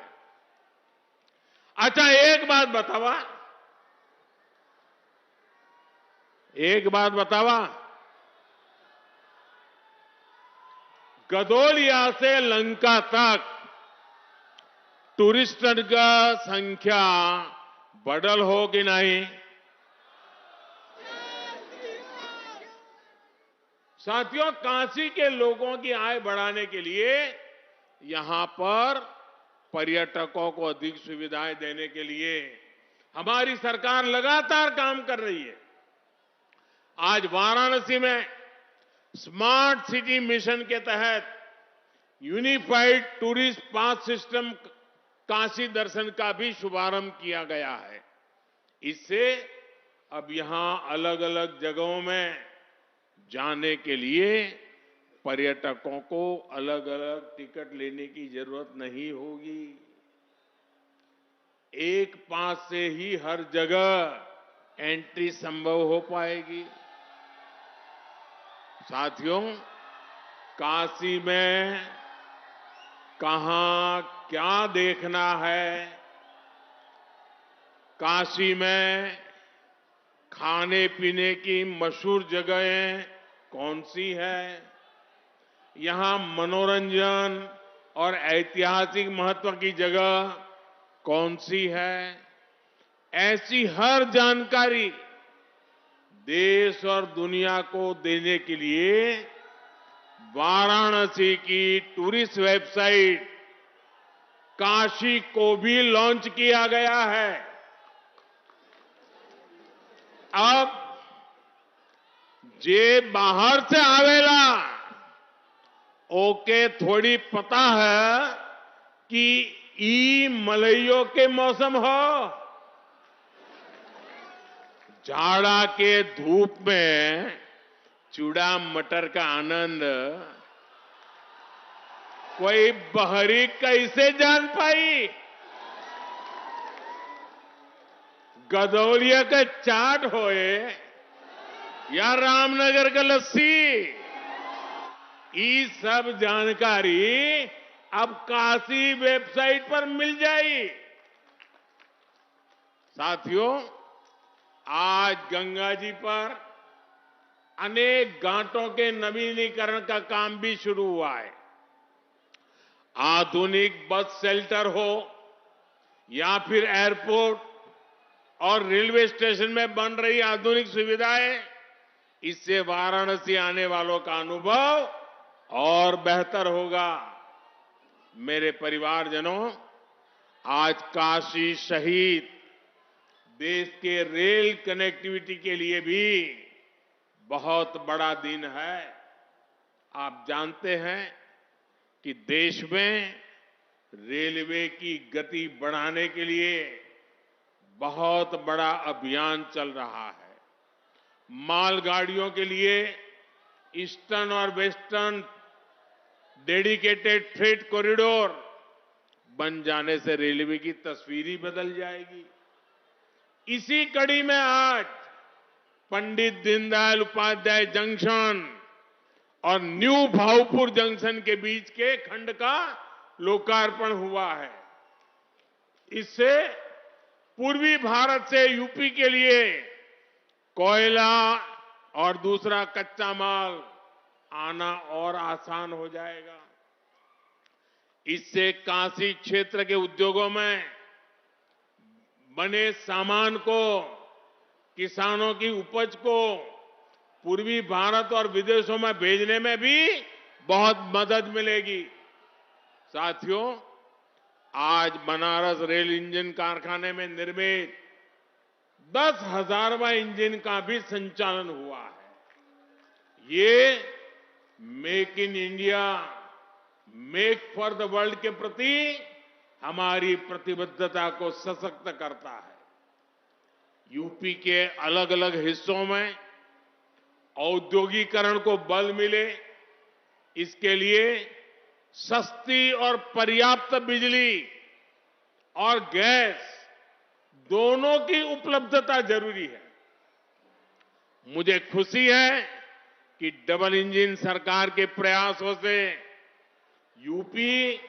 [SPEAKER 5] अच्छा, एक बात बतावा, गदोलिया से लंका तक टूरिस्टों का संख्या बढ़ल हो कि नहीं? साथियों, काशी के लोगों की आय बढ़ाने के लिए यहां पर पर्यटकों को अधिक सुविधाएं देने के लिए हमारी सरकार लगातार काम कर रही है। आज वाराणसी में स्मार्ट सिटी मिशन के तहत unified tourist pass system Kashi दर्शन का भी शुभारंभ किया गया है। इससे अब यहां अलग अलग जगहों में जाने के लिए पर्यटकों को अलग अलग टिकट लेने की जरूरत नहीं होगी। एक पास से ही हर जगह एंट्री संभव हो पाएगी। साथियों, काशी में कहां क्या देखना है, काशी में खाने पीने की मशहूर जगहें कौन सी है, यहां मनोरंजन और ऐतिहासिक महत्व की जगह कौन सी है, ऐसी हर जानकारी देश और दुनिया को देने के लिए वाराणसी की टूरिस्ट वेबसाइट काशी को भी लॉन्च किया गया है। अब जे बाहर से आवेला ओके थोड़ी पता है कि ई मलइयों के मौसम हो। जाड़ा के धूप में चूड़ा मटर का आनंद कोई बहरी कैसे जान पाई? गदौलिया का चाट होए या रामनगर का लस्सी, ये सब जानकारी अब काशी वेबसाइट पर मिल जाई। साथियों, आज गंगा जी पर अनेक घाटों के नवीनीकरण का काम भी शुरू हुआ है। आधुनिक बस शेल्टर हो या फिर एयरपोर्ट और रेलवे स्टेशन में बन रही आधुनिक सुविधाएं, इससे वाराणसी आने वालों का अनुभव और बेहतर होगा। मेरे परिवारजनों, आज काशी सहित देश के रेल कनेक्टिविटी के लिए भी बहुत बड़ा दिन है। आप जानते हैं कि देश में रेलवे की गति बढ़ाने के लिए बहुत बड़ा अभियान चल रहा है। मालगाड़ियों के लिए ईस्टर्न और वेस्टर्न डेडिकेटेड फ्रेट कॉरिडोर बन जाने से रेलवे की तस्वीर ही बदल जाएगी। इसी कड़ी में आज पंडित दीनदयाल उपाध्याय जंक्शन और न्यू भाऊपुर जंक्शन के बीच के खंड का लोकार्पण हुआ है। इससे पूर्वी भारत से यूपी के लिए कोयला और दूसरा कच्चा माल आना और आसान हो जाएगा। इससे काशी क्षेत्र के उद्योगों में बने सामान को, किसानों की उपज को पूर्वी भारत और विदेशों में भेजने में भी बहुत मदद मिलेगी। साथियों, आज बनारस रेल इंजन कारखाने में निर्मित 10,000वां इंजन का भी संचालन हुआ है। ये make in India, make for the world के प्रति हमारी प्रतिबद्धता को सशक्त करता है। यूपी के अलग अलग हिस्सों में औद्योगिकरण को बल मिले, इसके लिए सस्ती और पर्याप्त बिजली और गैस दोनों की उपलब्धता जरूरी है। मुझे खुशी है कि डबल इंजन सरकार के प्रयासों से यूपी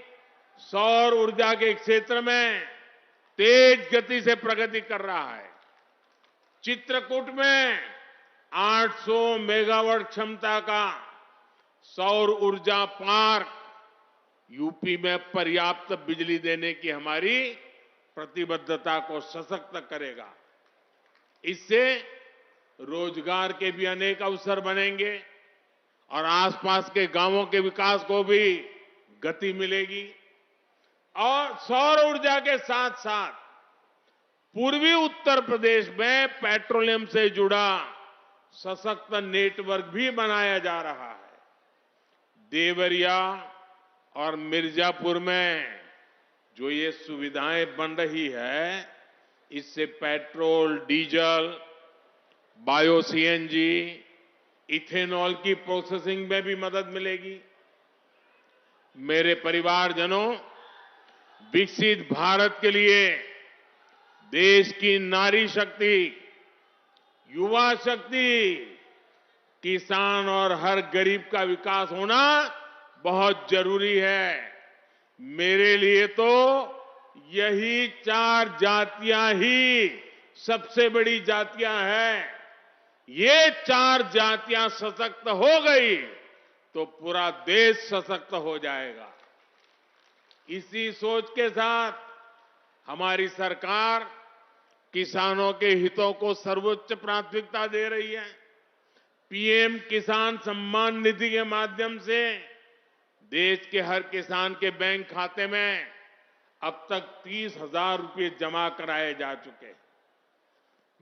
[SPEAKER 5] सौर ऊर्जा के क्षेत्र में तेज गति से प्रगति कर रहा है। चित्रकूट में 800 मेगावाट क्षमता का सौर ऊर्जा पार्क यूपी में पर्याप्त बिजली देने की हमारी प्रतिबद्धता को सशक्त करेगा। इससे रोजगार के भी अनेक अवसर बनेंगे और आसपास के गांवों के विकास को भी गति मिलेगी। और सौर ऊर्जा के साथ साथ पूर्वी उत्तर प्रदेश में पेट्रोलियम से जुड़ा सशक्त नेटवर्क भी बनाया जा रहा है। देवरिया और मिर्जापुर में जो ये सुविधाएं बन रही है, इससे petrol, diesel, bio CNG, ethanol की प्रोसेसिंग में भी मदद मिलेगी। मेरे परिवारजनों, विकसित भारत के लिए देश की नारी शक्ति, युवा शक्ति, किसान और हर गरीब का विकास होना बहुत जरूरी है। मेरे लिए तो यही 4 जातियां ही सबसे बड़ी जातियां हैं। ये 4 जातियां सशक्त हो गई तो पूरा देश सशक्त हो जाएगा। इसी सोच के साथ हमारी सरकार किसानों के हितों को सर्वोच्च प्राथमिकता दे रही है। पीएम किसान सम्मान निधि के माध्यम से देश के हर किसान के बैंक खाते में अब तक 30,000 रुपये जमा कराए जा चुके हैं।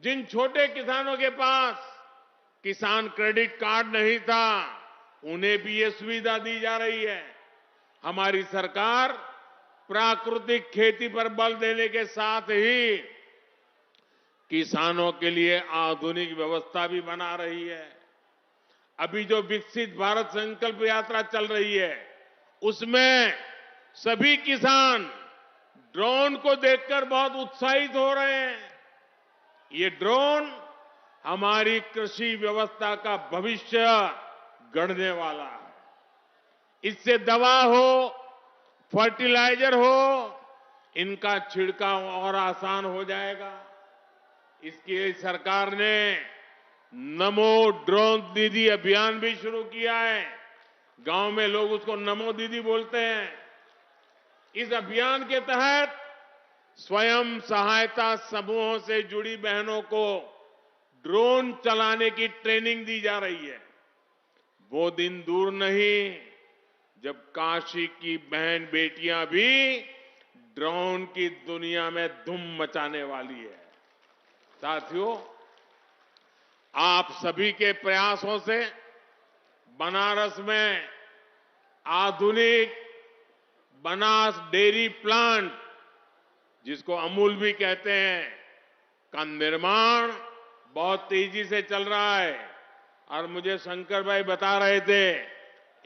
[SPEAKER 5] जिन छोटे किसानों के पास किसान क्रेडिट कार्ड नहीं था, उन्हें भी ये सुविधा दी जा रही है। हमारी सरकार प्राकृतिक खेती पर बल देने के साथ ही किसानों के लिए आधुनिक व्यवस्था भी बना रही है। अभी जो विकसित भारत संकल्प यात्रा चल रही है, उसमें सभी किसान ड्रोन को देखकर बहुत उत्साहित हो रहे हैं। ये ड्रोन हमारी कृषि व्यवस्था का भविष्य गढ़ने वाला है। इससे दवा हो, फर्टिलाइजर हो, इनका छिड़काव और आसान हो जाएगा। इसके लिए सरकार ने नमो ड्रोन दीदी अभियान भी शुरू किया है। गांव में लोग उसको नमो दीदी बोलते हैं। इस अभियान के तहत स्वयं सहायता समूहों से जुड़ी बहनों को ड्रोन चलाने की ट्रेनिंग दी जा रही है। वो दिन दूर नहीं जब काशी की बहन बेटियां भी ड्रोन की दुनिया में धूम मचाने वाली है। साथियों, आप सभी के प्रयासों से बनारस में आधुनिक बनास डेयरी प्लांट, जिसको अमूल भी कहते हैं, का निर्माण बहुत तेजी से चल रहा है। और मुझे शंकर भाई बता रहे थे,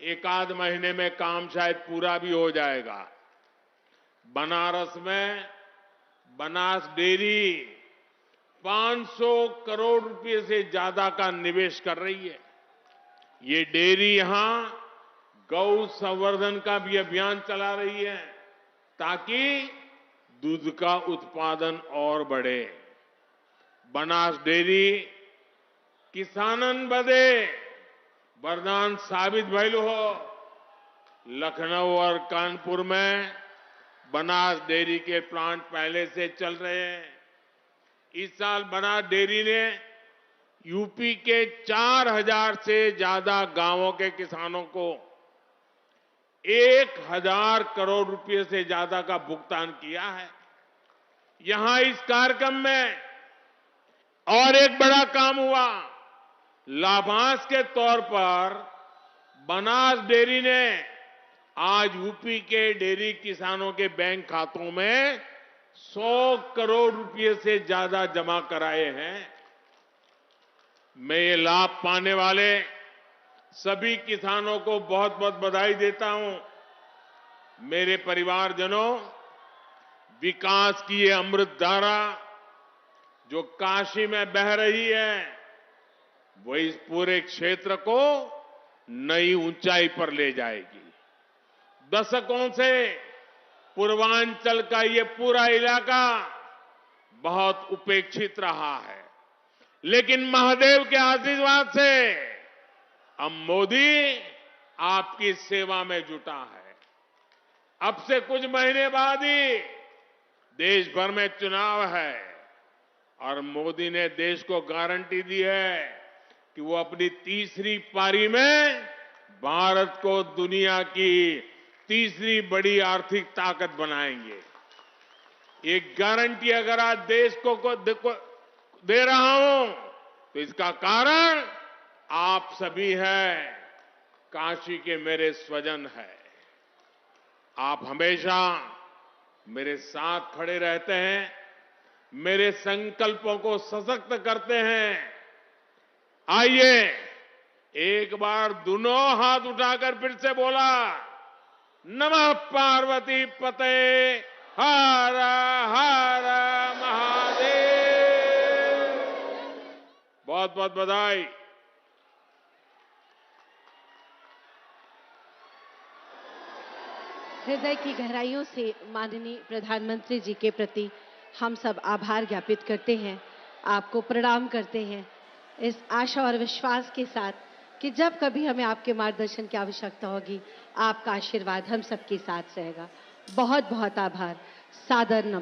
[SPEAKER 5] एक आध महीने में काम शायद पूरा भी हो जाएगा। बनारस में बनास डेयरी 500 करोड़ रुपए से ज्यादा का निवेश कर रही है। ये डेयरी यहां गौ संवर्धन का भी अभियान चला रही है, ताकि दूध का उत्पादन और बढ़े। बनास डेयरी किसानन बदे वरदान साबित भइल हो। लखनऊ और कानपुर में बनास डेयरी के प्लांट पहले से चल रहे हैं। इस साल बनास डेयरी ने यूपी के 4000 से ज्यादा गांवों के किसानों को 1000 करोड़ रुपए से ज्यादा का भुगतान किया है। यहां इस कार्यक्रम में और एक बड़ा काम हुआ। लाभांश के तौर पर बनास डेयरी ने आज यूपी के डेयरी किसानों के बैंक खातों में 100 करोड़ रुपए से ज्यादा जमा कराए हैं। मैं ये लाभ पाने वाले सभी किसानों को बहुत बहुत बधाई देता हूं। मेरे परिवारजनों, विकास की ये अमृत धारा जो काशी में बह रही है, वो इस पूरे क्षेत्र को नई ऊंचाई पर ले जाएगी। दशकों से पूर्वांचल का ये पूरा इलाका बहुत उपेक्षित रहा है, लेकिन महादेव के आशीर्वाद से अब मोदी आपकी सेवा में जुटा है। अब से कुछ महीने बाद ही देश भर में चुनाव है और मोदी ने देश को गारंटी दी है कि वो अपनी तीसरी पारी में भारत को दुनिया की तीसरी बड़ी आर्थिक ताकत बनाएंगे। ये गारंटी अगर आज देश को दे रहा हूं तो इसका कारण आप सभी हैं, काशी के मेरे स्वजन हैं। आप हमेशा मेरे साथ खड़े रहते हैं, मेरे संकल्पों को सशक्त करते हैं। आइए एक बार दोनों हाथ उठाकर फिर से बोला, नमः पार्वती पते हर हर महादेव। बहुत बहुत बधाई।
[SPEAKER 1] हृदय की गहराइयों से माननीय प्रधानमंत्री जी के प्रति हम सब आभार ज्ञापित करते हैं, आपको प्रणाम करते हैं, इस आशा और विश्वास के साथ कि जब कभी हमें आपके मार्गदर्शन की आवश्यकता होगी, आपका आशीर्वाद हम सबके साथ रहेगा। बहुत बहुत आभार, सादर नमस्कार।